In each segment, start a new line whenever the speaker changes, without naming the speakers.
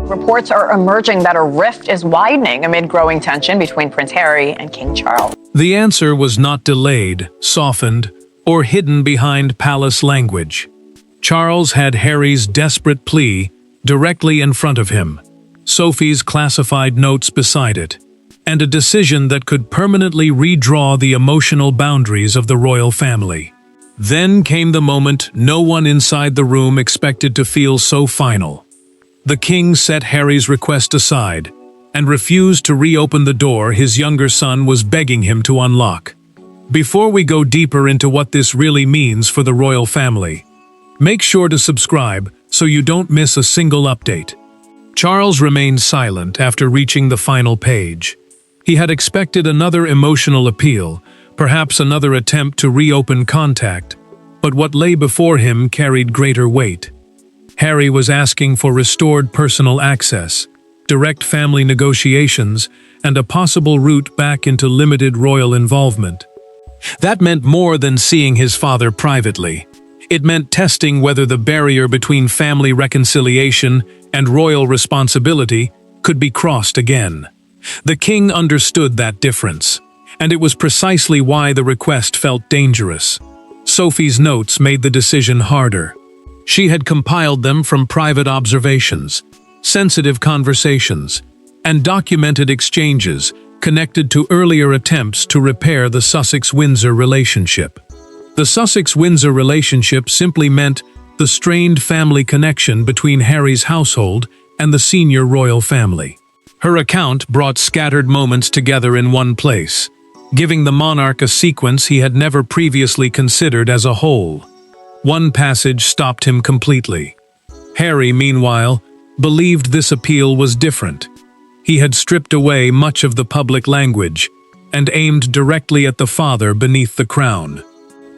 Reports are emerging that a rift is widening amid growing tension between Prince Harry and King Charles.
The answer was not delayed, softened, or hidden behind palace language. Charles had Harry's desperate plea directly in front of him, Sophie's classified notes beside it, and a decision that could permanently redraw the emotional boundaries of the royal family. Then came the moment no one inside the room expected to feel so final. The king set Harry's request aside and refused to reopen the door his younger son was begging him to unlock. Before we go deeper into what this really means for the royal family, make sure to subscribe so you don't miss a single update. Charles remained silent after reaching the final page. He had expected another emotional appeal, perhaps another attempt to reopen contact, but what lay before him carried greater weight. Harry was asking for restored personal access, direct family negotiations, and a possible route back into limited royal involvement. That meant more than seeing his father privately. It meant testing whether the barrier between family reconciliation and royal responsibility could be crossed again. The king understood that difference, and it was precisely why the request felt dangerous. Sophie's notes made the decision harder. She had compiled them from private observations, sensitive conversations, and documented exchanges connected to earlier attempts to repair the Sussex-Windsor relationship. The Sussex-Windsor relationship simply meant the strained family connection between Harry's household and the senior royal family. Her account brought scattered moments together in one place, giving the monarch a sequence he had never previously considered as a whole. One passage stopped him completely. Harry, meanwhile, believed this appeal was different. He had stripped away much of the public language and aimed directly at the father beneath the crown.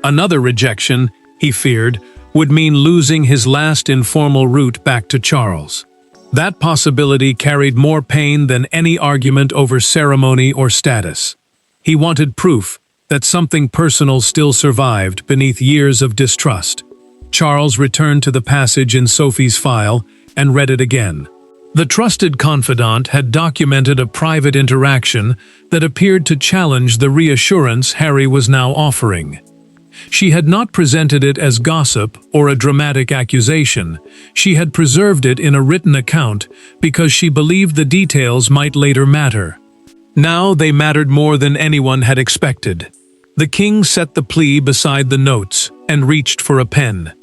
Another rejection, he feared, would mean losing his last informal route back to Charles. That possibility carried more pain than any argument over ceremony or status. He wanted proof that something personal still survived beneath years of distrust. Charles returned to the passage in Sophie's file and read it again. The trusted confidant had documented a private interaction that appeared to challenge the reassurance Harry was now offering. She had not presented it as gossip or a dramatic accusation. She had preserved it in a written account because she believed the details might later matter. Now they mattered more than anyone had expected. The king set the plea beside the notes and reached for a pen.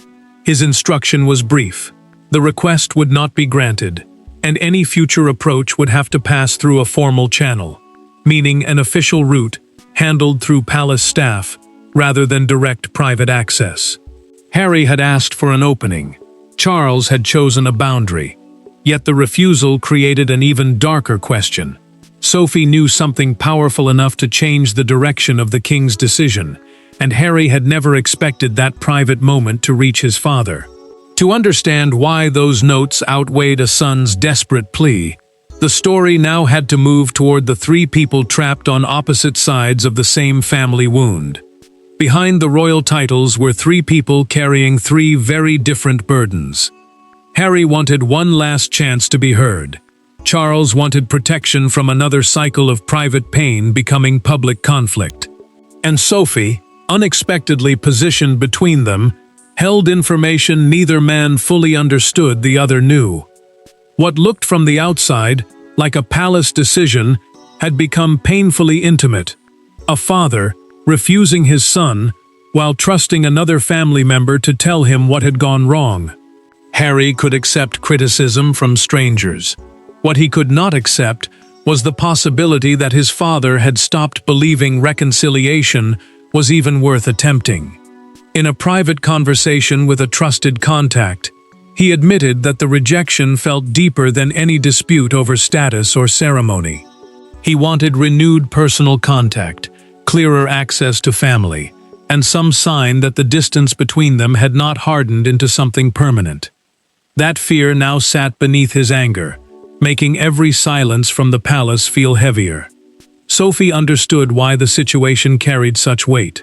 His instruction was brief. The request would not be granted, and any future approach would have to pass through a formal channel, meaning an official route handled through palace staff rather than direct private access. Harry had asked for an opening. Charles had chosen a boundary. Yet the refusal created an even darker question. Sophie knew something powerful enough to change the direction of the king's decision, and Harry had never expected that private moment to reach his father. To understand why those notes outweighed a son's desperate plea, the story now had to move toward the three people trapped on opposite sides of the same family wound. Behind the royal titles were three people carrying three very different burdens. Harry wanted one last chance to be heard. Charles wanted protection from another cycle of private pain becoming public conflict. And Sophie, unexpectedly positioned between them, held information neither man fully understood the other knew. What looked from the outside like a palace decision had become painfully intimate. A father refusing his son while trusting another family member to tell him what had gone wrong. Harry could accept criticism from strangers. What he could not accept was the possibility that his father had stopped believing reconciliation was even worth attempting. In a private conversation with a trusted contact, he admitted that the rejection felt deeper than any dispute over status or ceremony. He wanted renewed personal contact, clearer access to family, and some sign that the distance between them had not hardened into something permanent. That fear now sat beneath his anger, making every silence from the palace feel heavier. Sophie understood why the situation carried such weight.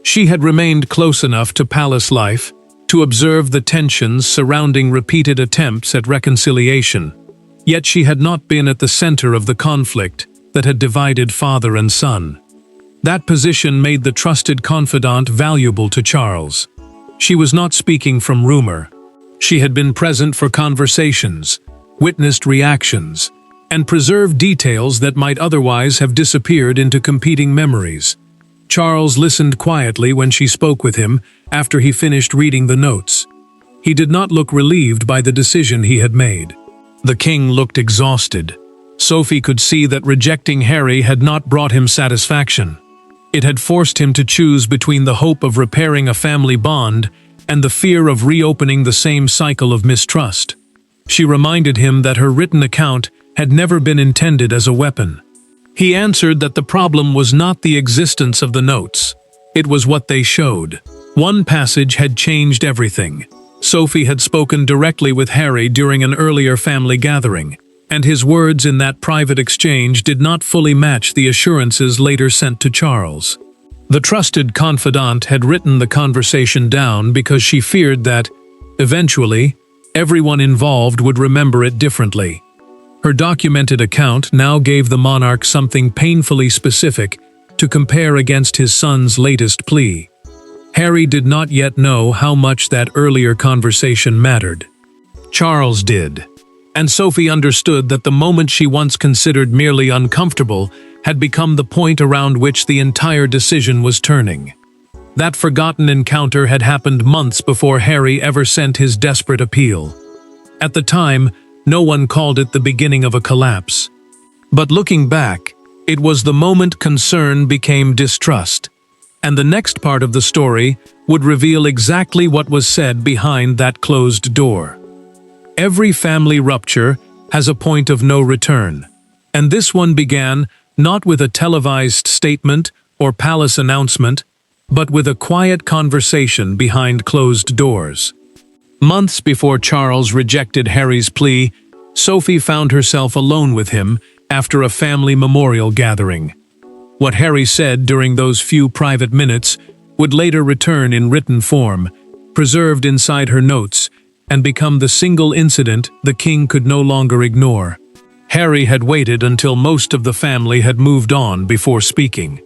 She had remained close enough to palace life to observe the tensions surrounding repeated attempts at reconciliation. Yet she had not been at the center of the conflict that had divided father and son. That position made the trusted confidant valuable to Charles. She was not speaking from rumor. She had been present for conversations, witnessed reactions, and preserved details that might otherwise have disappeared into competing memories. Charles listened quietly when she spoke with him after he finished reading the notes. He did not look relieved by the decision he had made. The king looked exhausted. Sophie could see that rejecting Harry had not brought him satisfaction. It had forced him to choose between the hope of repairing a family bond and the fear of reopening the same cycle of mistrust. She reminded him that her written account had never been intended as a weapon. He answered that the problem was not the existence of the notes. It was what they showed. One passage had changed everything. Sophie had spoken directly with Harry during an earlier family gathering, and his words in that private exchange did not fully match the assurances later sent to Charles. The trusted confidant had written the conversation down because she feared that, eventually, everyone involved would remember it differently. Her documented account now gave the monarch something painfully specific to compare against his son's latest plea. Harry did not yet know how much that earlier conversation mattered. Charles did, and Sophie understood that the moment she once considered merely uncomfortable had become the point around which the entire decision was turning. That forgotten encounter had happened months before Harry ever sent his desperate appeal. At the time, no one called it the beginning of a collapse. But looking back, it was the moment concern became distrust, and the next part of the story would reveal exactly what was said behind that closed door. Every family rupture has a point of no return, and this one began not with a televised statement or palace announcement, but with a quiet conversation behind closed doors. Months before Charles rejected Harry's plea, Sophie found herself alone with him after a family memorial gathering. What Harry said during those few private minutes would later return in written form, preserved inside her notes, and become the single incident the king could no longer ignore. Harry had waited until most of the family had moved on before speaking.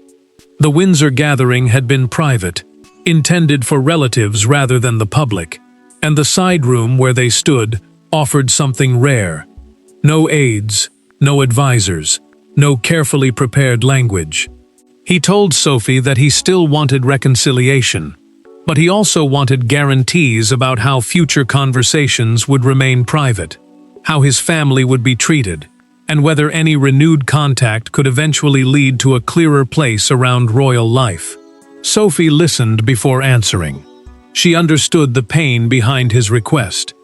The Windsor gathering had been private, intended for relatives rather than the public, and the side room where they stood offered something rare. No aides, no advisors, no carefully prepared language. He told Sophie that he still wanted reconciliation, but he also wanted guarantees about how future conversations would remain private, how his family would be treated, and whether any renewed contact could eventually lead to a clearer place around royal life. Sophie listened before answering. She understood the pain behind his request,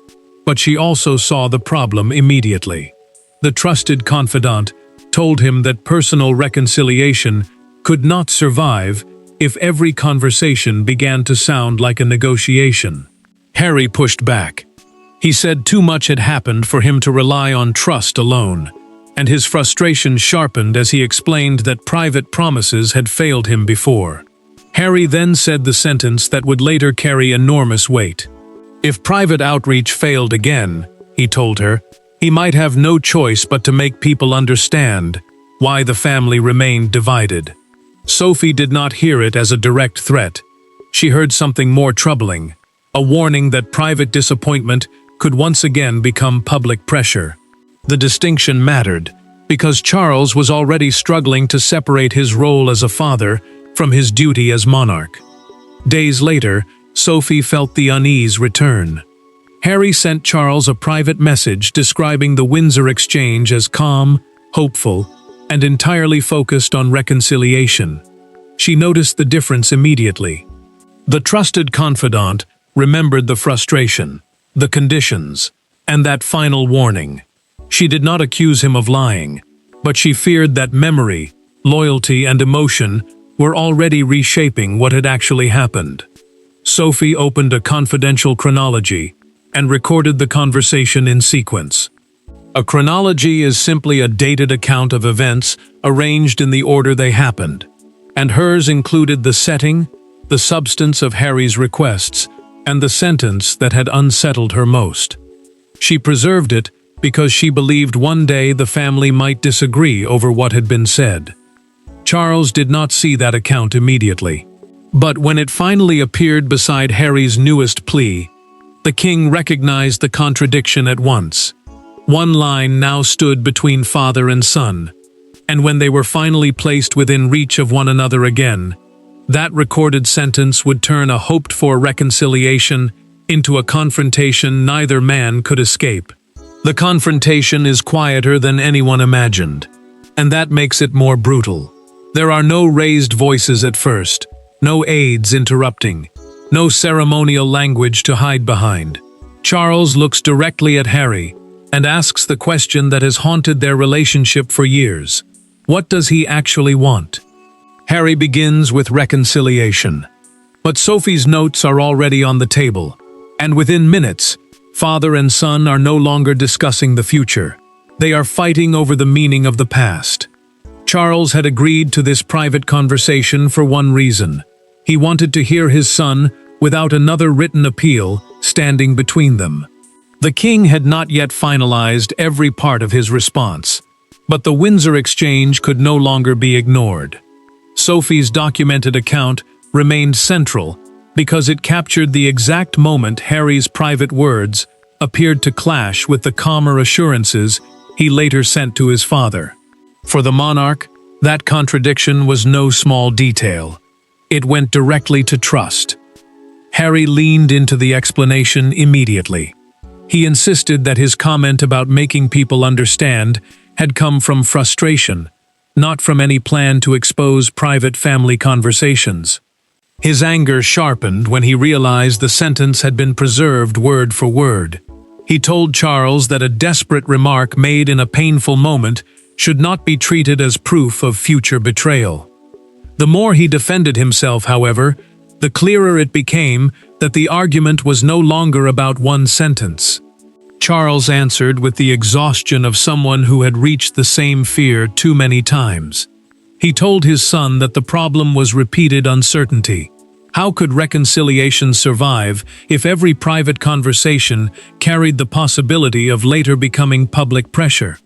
but she also saw the problem immediately. The trusted confidant told him that personal reconciliation could not survive if every conversation began to sound like a negotiation. Harry pushed back. He said too much had happened for him to rely on trust alone, and his frustration sharpened as he explained that private promises had failed him before. Harry then said the sentence that would later carry enormous weight. If private outreach failed again, he told her, he might have no choice but to make people understand why the family remained divided. Sophie did not hear it as a direct threat. She heard something more troubling, a warning that private disappointment could once again become public pressure. The distinction mattered, because Charles was already struggling to separate his role as a father from his duty as monarch. Days later, Sophie felt the unease return. Harry sent Charles a private message describing the Windsor exchange as calm, hopeful, and entirely focused on reconciliation. She noticed the difference immediately. The trusted confidant remembered the frustration, the conditions, and that final warning. She did not accuse him of lying, but she feared that memory, loyalty, and emotion were already reshaping what had actually happened. Sophie opened a confidential chronology and recorded the conversation in sequence. A chronology is simply a dated account of events arranged in the order they happened, and hers included the setting, the substance of Harry's requests, and the sentence that had unsettled her most. She preserved it because she believed one day the family might disagree over what had been said. Charles did not see that account immediately. But when it finally appeared beside Harry's newest plea, the king recognized the contradiction at once. One line now stood between father and son, and when they were finally placed within reach of one another again, that recorded sentence would turn a hoped-for reconciliation into a confrontation neither man could escape. The confrontation is quieter than anyone imagined, and that makes it more brutal. There are no raised voices at first, no aides interrupting, no ceremonial language to hide behind. Charles looks directly at Harry and asks the question that has haunted their relationship for years. What does he actually want? Harry begins with reconciliation. But Sophie's notes are already on the table, and within minutes, father and son are no longer discussing the future. They are fighting over the meaning of the past. Charles had agreed to this private conversation for one reason. He wanted to hear his son without another written appeal standing between them. The king had not yet finalized every part of his response, but the Windsor exchange could no longer be ignored. Sophie's documented account remained central because it captured the exact moment Harry's private words appeared to clash with the calmer assurances he later sent to his father. For the monarch, that contradiction was no small detail. It went directly to trust. Harry leaned into the explanation immediately. He insisted that his comment about making people understand had come from frustration, not from any plan to expose private family conversations. His anger sharpened when he realized the sentence had been preserved word for word. He told Charles that a desperate remark made in a painful moment should not be treated as proof of future betrayal. The more he defended himself, however, the clearer it became that the argument was no longer about one sentence. Charles answered with the exhaustion of someone who had reached the same fear too many times. He told his son that the problem was repeated uncertainty. How could reconciliation survive if every private conversation carried the possibility of later becoming public pressure?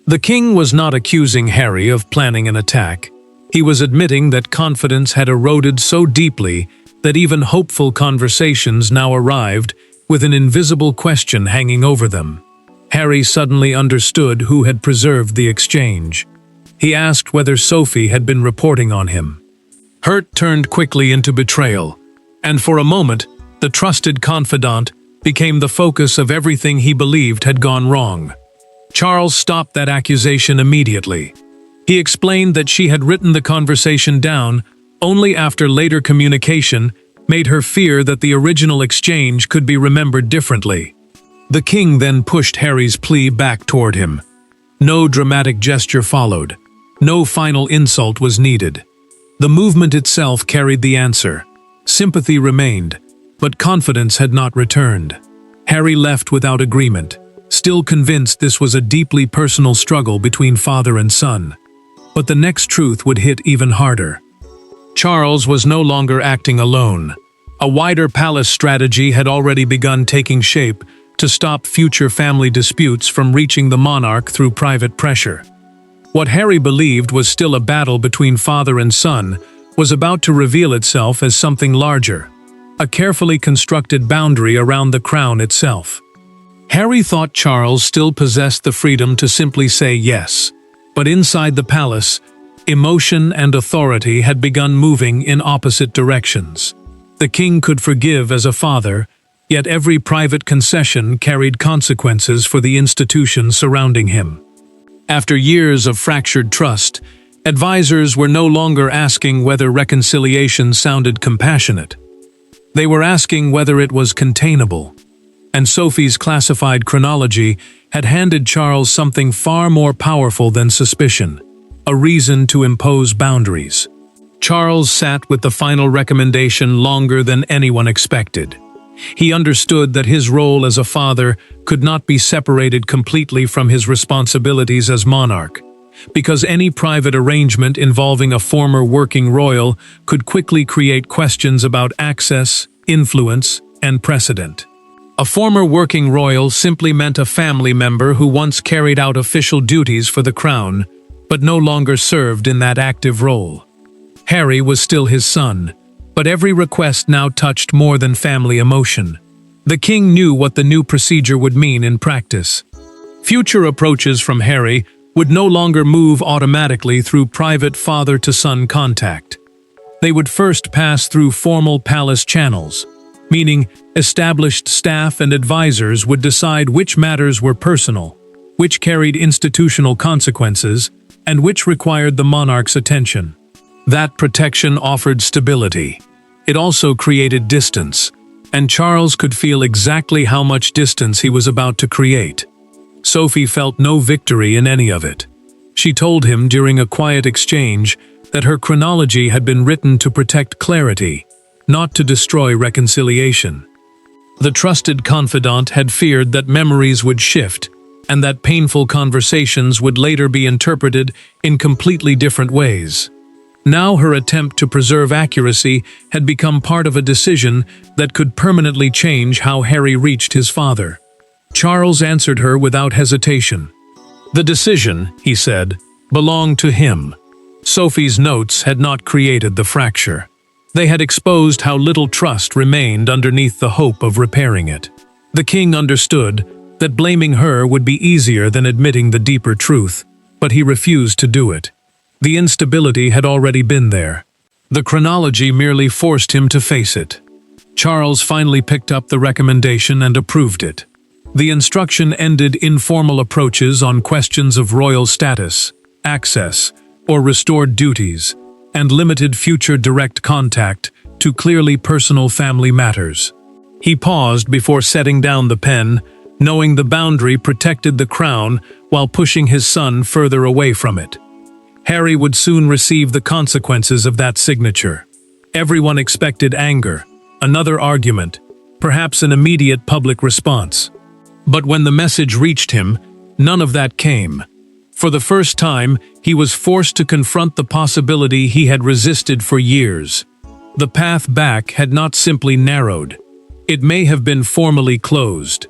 The king was not accusing Harry of planning an attack. He was admitting that confidence had eroded so deeply that even hopeful conversations now arrived with an invisible question hanging over them. Harry suddenly understood who had preserved the exchange. He asked whether Sophie had been reporting on him. Hurt turned quickly into betrayal, and for a moment, the trusted confidant became the focus of everything he believed had gone wrong. Charles stopped that accusation immediately. He explained that she had written the conversation down only after later communication made her fear that the original exchange could be remembered differently. The king then pushed Harry's plea back toward him. No dramatic gesture followed. No final insult was needed. The movement itself carried the answer. Sympathy remained, but confidence had not returned. Harry left without agreement, still convinced this was a deeply personal struggle between father and son. But the next truth would hit even harder. Charles was no longer acting alone. A wider palace strategy had already begun taking shape to stop future family disputes from reaching the monarch through private pressure. What Harry believed was still a battle between father and son was about to reveal itself as something larger, a carefully constructed boundary around the crown itself. Harry thought Charles still possessed the freedom to simply say yes, but inside the palace, emotion and authority had begun moving in opposite directions. The king could forgive as a father, yet every private concession carried consequences for the institution surrounding him. After years of fractured trust, advisors were no longer asking whether reconciliation sounded compassionate. They were asking whether it was containable. And Sophie's classified chronology had handed Charles something far more powerful than suspicion, a reason to impose boundaries. Charles sat with the final recommendation longer than anyone expected. He understood that his role as a father could not be separated completely from his responsibilities as monarch, because any private arrangement involving a former working royal could quickly create questions about access, influence, and precedent. A former working royal simply meant a family member who once carried out official duties for the crown, but no longer served in that active role. Harry was still his son, but every request now touched more than family emotion. The king knew what the new procedure would mean in practice. Future approaches from Harry would no longer move automatically through private father-to-son contact. They would first pass through formal palace channels, meaning established staff and advisors would decide which matters were personal, which carried institutional consequences, and which required the monarch's attention. That protection offered stability. It also created distance, and Charles could feel exactly how much distance he was about to create. Sophie felt no victory in any of it. She told him during a quiet exchange that her chronology had been written to protect clarity, not to destroy reconciliation. The trusted confidant had feared that memories would shift, and that painful conversations would later be interpreted in completely different ways. Now her attempt to preserve accuracy had become part of a decision that could permanently change how Harry reached his father. Charles answered her without hesitation. The decision, he said, belonged to him. Sophie's notes had not created the fracture. They had exposed how little trust remained underneath the hope of repairing it. The king understood that blaming her would be easier than admitting the deeper truth, but he refused to do it. The instability had already been there. The chronology merely forced him to face it. Charles finally picked up the recommendation and approved it. The instruction ended informal approaches on questions of royal status, access, or restored duties, and limited future direct contact to clearly personal family matters. He paused before setting down the pen, knowing the boundary protected the crown while pushing his son further away from it. Harry would soon receive the consequences of that signature. Everyone expected anger, another argument, perhaps an immediate public response. But when the message reached him, none of that came. For the first time, he was forced to confront the possibility he had resisted for years. The path back had not simply narrowed. It may have been formally closed.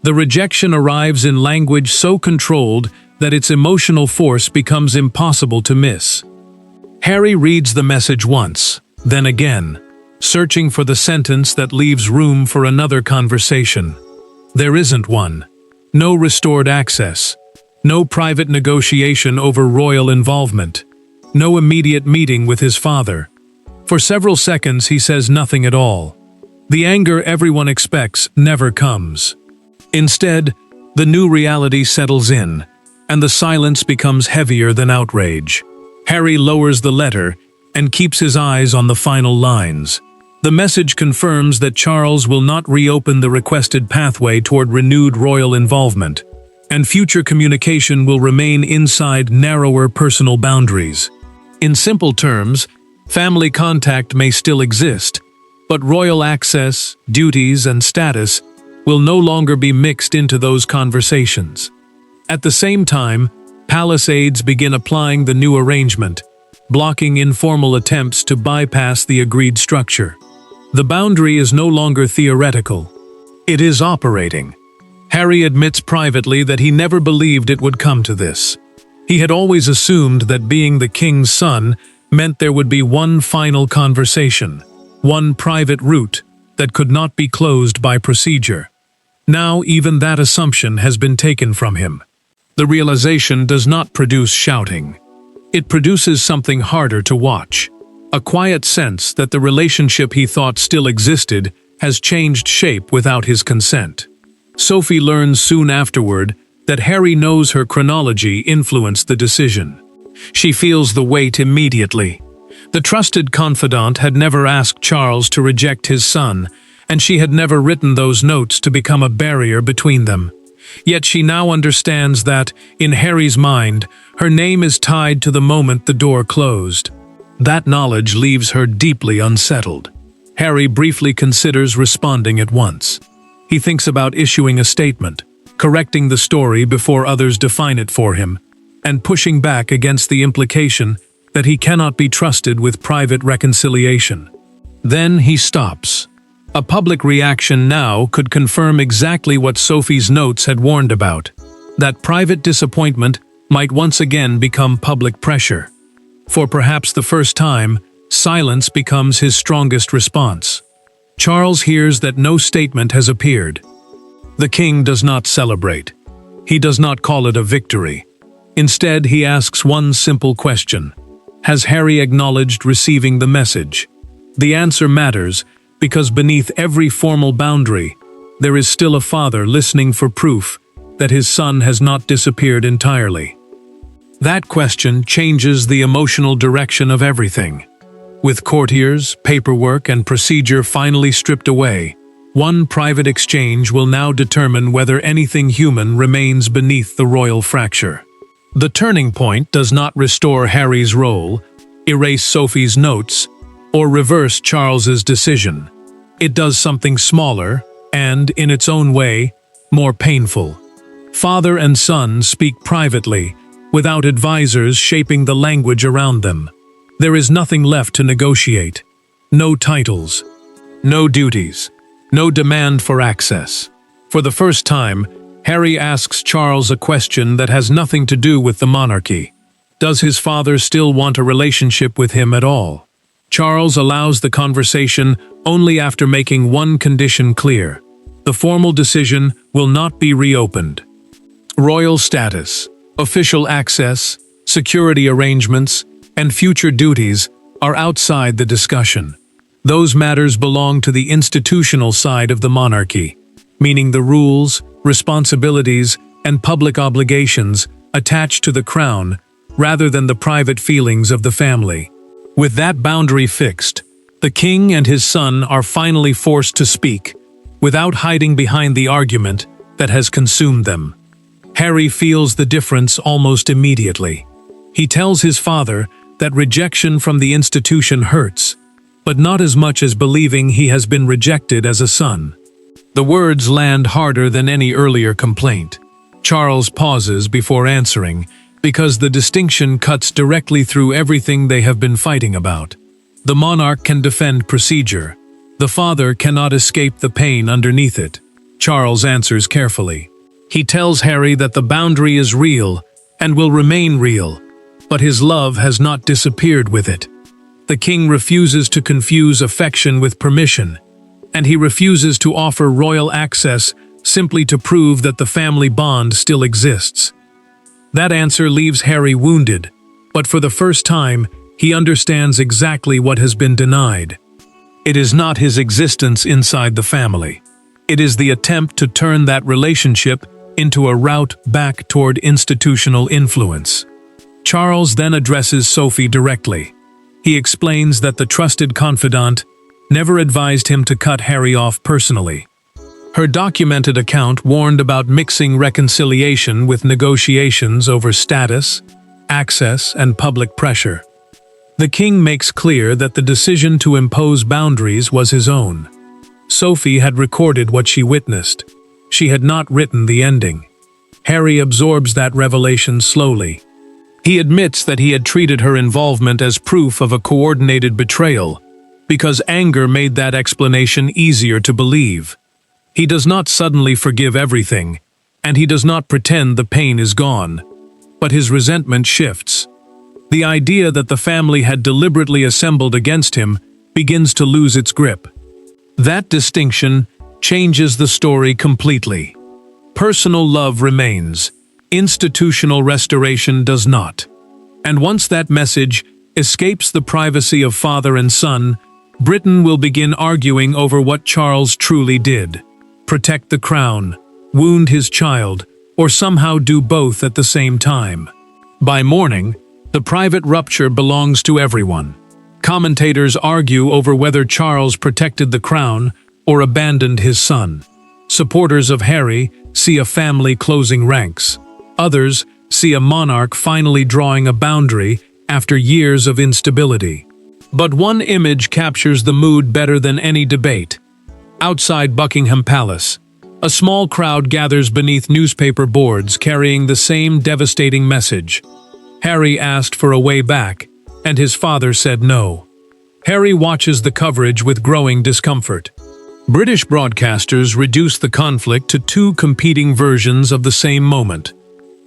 The rejection arrives in language so controlled that its emotional force becomes impossible to miss. Harry reads the message once, then again, searching for the sentence that leaves room for another conversation. There isn't one. No restored access. No private negotiation over royal involvement. No immediate meeting with his father. For several seconds he says nothing at all. The anger everyone expects never comes. Instead, the new reality settles in, and the silence becomes heavier than outrage. Harry lowers the letter and keeps his eyes on the final lines. The message confirms that Charles will not reopen the requested pathway toward renewed royal involvement, and future communication will remain inside narrower personal boundaries. In simple terms, family contact may still exist, but royal access, duties, and status will no longer be mixed into those conversations. At the same time, palace aides begin applying the new arrangement, blocking informal attempts to bypass the agreed structure. The boundary is no longer theoretical. It is operating. Harry admits privately that he never believed it would come to this. He had always assumed that being the king's son meant there would be one final conversation, one private route that could not be closed by procedure. Now even that assumption has been taken from him. The realization does not produce shouting. It produces something harder to watch. A quiet sense that the relationship he thought still existed has changed shape without his consent. Sophie learns soon afterward that Harry knows her chronology influenced the decision. She feels the weight immediately. The trusted confidant had never asked Charles to reject his son, and she had never written those notes to become a barrier between them. Yet she now understands that, in Harry's mind, her name is tied to the moment the door closed. That knowledge leaves her deeply unsettled. Harry briefly considers responding at once. He thinks about issuing a statement, correcting the story before others define it for him, and pushing back against the implication that he cannot be trusted with private reconciliation. Then he stops. A public reaction now could confirm exactly what Sophie's notes had warned about, that private disappointment might once again become public pressure. For perhaps the first time, silence becomes his strongest response. Charles hears that no statement has appeared. The king does not celebrate. He does not call it a victory. Instead, he asks one simple question. Has Harry acknowledged receiving the message? The answer matters because beneath every formal boundary, there is still a father listening for proof that his son has not disappeared entirely. That question changes the emotional direction of everything. With courtiers, paperwork, and procedure finally stripped away, one private exchange will now determine whether anything human remains beneath the royal fracture. The turning point does not restore Harry's role, erase Sophie's notes, or reverse Charles's decision. It does something smaller and, in its own way, more painful. Father and son speak privately, without advisors shaping the language around them. There is nothing left to negotiate. No titles, no duties, no demand for access. For the first time, Harry asks Charles a question that has nothing to do with the monarchy. Does his father still want a relationship with him at all? Charles allows the conversation only after making one condition clear. The formal decision will not be reopened. Royal status, official access, security arrangements, and future duties are outside the discussion. Those matters belong to the institutional side of the monarchy, meaning the rules, responsibilities, and public obligations attached to the crown rather than the private feelings of the family. With that boundary fixed, the king and his son are finally forced to speak, without hiding behind the argument that has consumed them. Harry feels the difference almost immediately. He tells his father that rejection from the institution hurts, but not as much as believing he has been rejected as a son. The words land harder than any earlier complaint. Charles pauses before answering, because the distinction cuts directly through everything they have been fighting about. The monarch can defend procedure. The father cannot escape the pain underneath it. Charles answers carefully. He tells Harry that the boundary is real and will remain real, but his love has not disappeared with it. The king refuses to confuse affection with permission, and he refuses to offer royal access simply to prove that the family bond still exists. That answer leaves Harry wounded, but for the first time, he understands exactly what has been denied. It is not his existence inside the family. It is the attempt to turn that relationship into a route back toward institutional influence. Charles then addresses Sophie directly. He explains that the trusted confidant never advised him to cut Harry off personally. Her documented account warned about mixing reconciliation with negotiations over status, access, and public pressure. The king makes clear that the decision to impose boundaries was his own. Sophie had recorded what she witnessed. She had not written the ending. Harry absorbs that revelation slowly. He admits that he had treated her involvement as proof of a coordinated betrayal, because anger made that explanation easier to believe. He does not suddenly forgive everything, and he does not pretend the pain is gone, but his resentment shifts. The idea that the family had deliberately assembled against him begins to lose its grip. That distinction changes the story completely. Personal love remains, institutional restoration does not. And once that message escapes the privacy of father and son, Britain will begin arguing over what Charles truly did. Protect the crown, wound his child, or somehow do both at the same time. By morning, the private rupture belongs to everyone. Commentators argue over whether Charles protected the crown or abandoned his son. Supporters of Harry see a family closing ranks. Others see a monarch finally drawing a boundary after years of instability. But one image captures the mood better than any debate. Outside Buckingham Palace, a small crowd gathers beneath newspaper boards carrying the same devastating message. Harry asked for a way back, and his father said no. Harry watches the coverage with growing discomfort. British broadcasters reduced the conflict to two competing versions of the same moment.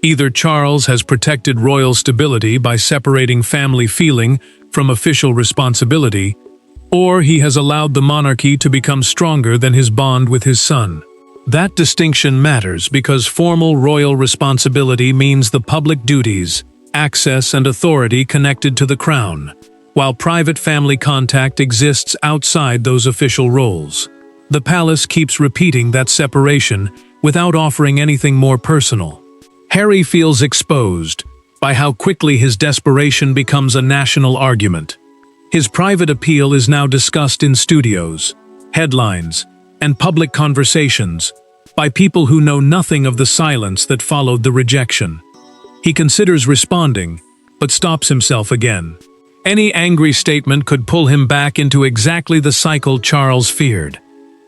Either Charles has protected royal stability by separating family feeling from official responsibility, or he has allowed the monarchy to become stronger than his bond with his son. That distinction matters because formal royal responsibility means the public duties, access, and authority connected to the crown, while private family contact exists outside those official roles. The palace keeps repeating that separation without offering anything more personal. Harry feels exposed by how quickly his desperation becomes a national argument. His private appeal is now discussed in studios, headlines, and public conversations by people who know nothing of the silence that followed the rejection. He considers responding, but stops himself again. Any angry statement could pull him back into exactly the cycle Charles feared.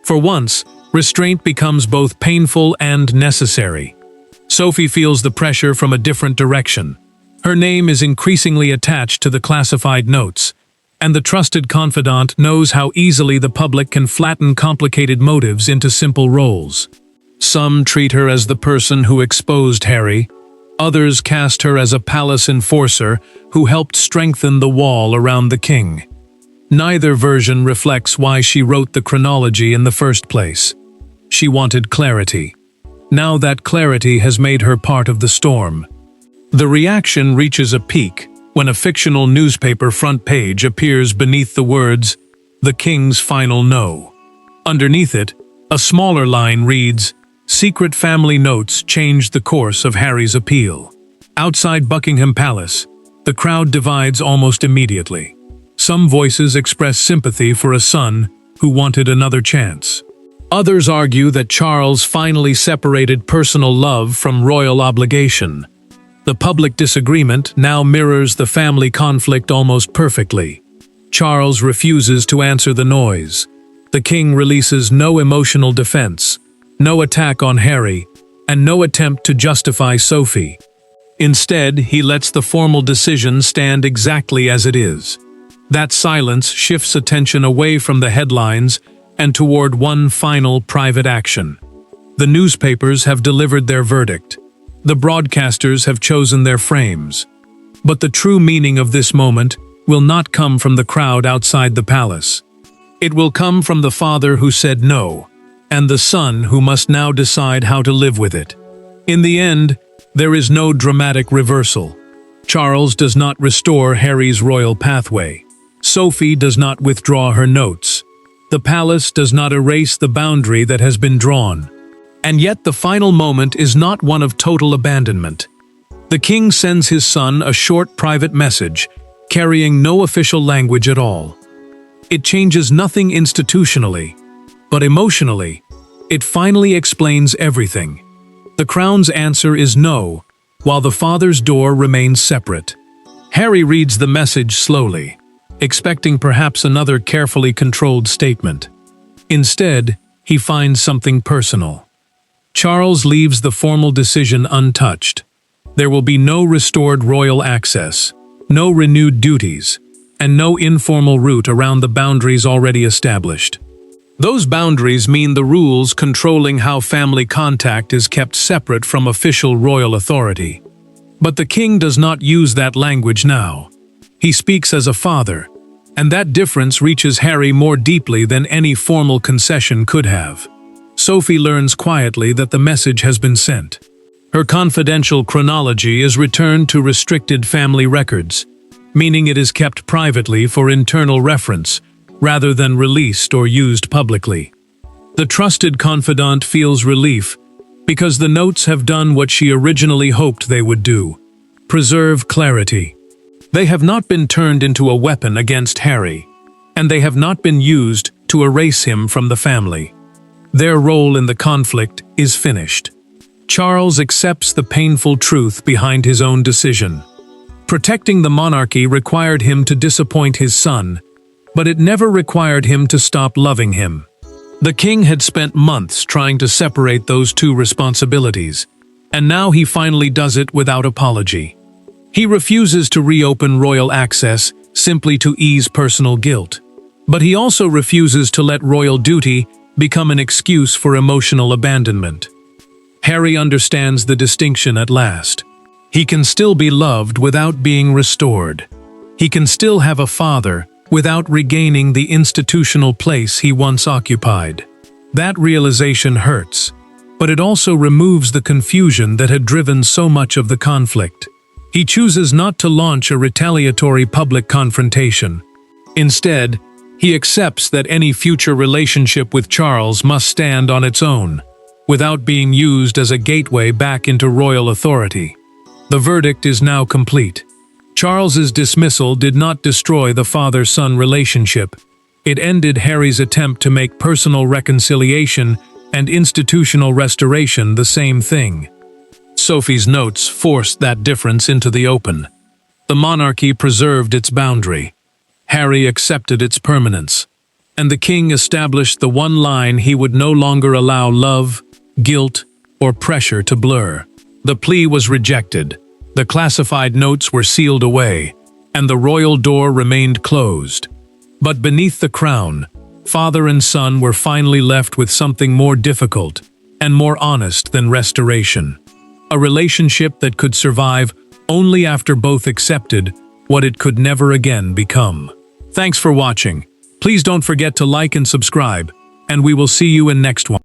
For once, restraint becomes both painful and necessary. Sophie feels the pressure from a different direction. Her name is increasingly attached to the classified notes, and the trusted confidant knows how easily the public can flatten complicated motives into simple roles. Some treat her as the person who exposed Harry. Others cast her as a palace enforcer who helped strengthen the wall around the king. Neither version reflects why she wrote the chronology in the first place. She wanted clarity. Now that clarity has made her part of the storm. The reaction reaches a peak when a fictional newspaper front page appears beneath the words, "The King's Final No." Underneath it, a smaller line reads, "Secret family notes changed the course of Harry's appeal." Outside Buckingham Palace, the crowd divides almost immediately. Some voices express sympathy for a son who wanted another chance. Others argue that Charles finally separated personal love from royal obligation. The public disagreement now mirrors the family conflict almost perfectly. Charles refuses to answer the noise. The king releases no emotional defense, no attack on Harry, and no attempt to justify Sophie. Instead, he lets the formal decision stand exactly as it is. That silence shifts attention away from the headlines and toward one final private action. The newspapers have delivered their verdict. The broadcasters have chosen their frames. But the true meaning of this moment will not come from the crowd outside the palace. It will come from the father who said no, and the son who must now decide how to live with it. In the end, there is no dramatic reversal. Charles does not restore Harry's royal pathway. Sophie does not withdraw her notes. The palace does not erase the boundary that has been drawn. And yet the final moment is not one of total abandonment. The king sends his son a short private message, carrying no official language at all. It changes nothing institutionally, but emotionally, it finally explains everything. The crown's answer is no, while the father's door remains separate. Harry reads the message slowly, expecting perhaps another carefully controlled statement. Instead, he finds something personal. Charles leaves the formal decision untouched. There will be no restored royal access, no renewed duties, and no informal route around the boundaries already established. Those boundaries mean the rules controlling how family contact is kept separate from official royal authority. But the king does not use that language now. He speaks as a father, and that difference reaches Harry more deeply than any formal concession could have. Sophie learns quietly that the message has been sent. Her confidential chronology is returned to restricted family records, meaning it is kept privately for internal reference, rather than released or used publicly. The trusted confidant feels relief because the notes have done what she originally hoped they would do: preserve clarity. They have not been turned into a weapon against Harry, and they have not been used to erase him from the family. Their role in the conflict is finished. Charles accepts the painful truth behind his own decision. Protecting the monarchy required him to disappoint his son, but it never required him to stop loving him. The king had spent months trying to separate those two responsibilities, and now he finally does it without apology. He refuses to reopen royal access simply to ease personal guilt, but he also refuses to let royal duty become an excuse for emotional abandonment. Harry understands the distinction at last. He can still be loved without being restored. He can still have a father without regaining the institutional place he once occupied. That realization hurts, but it also removes the confusion that had driven so much of the conflict. He chooses not to launch a retaliatory public confrontation. Instead, he accepts that any future relationship with Charles must stand on its own, without being used as a gateway back into royal authority. The verdict is now complete. Charles's dismissal did not destroy the father-son relationship. It ended Harry's attempt to make personal reconciliation and institutional restoration the same thing. Sophie's notes forced that difference into the open. The monarchy preserved its boundary. Harry accepted its permanence. And the king established the one line he would no longer allow love, guilt, or pressure to blur. The plea was rejected. The classified notes were sealed away, and the royal door remained closed. But beneath the crown, father and son were finally left with something more difficult and more honest than restoration. A relationship that could survive only after both accepted what it could never again become. Thanks for watching. Please don't forget to like and subscribe, and we will see you in next one.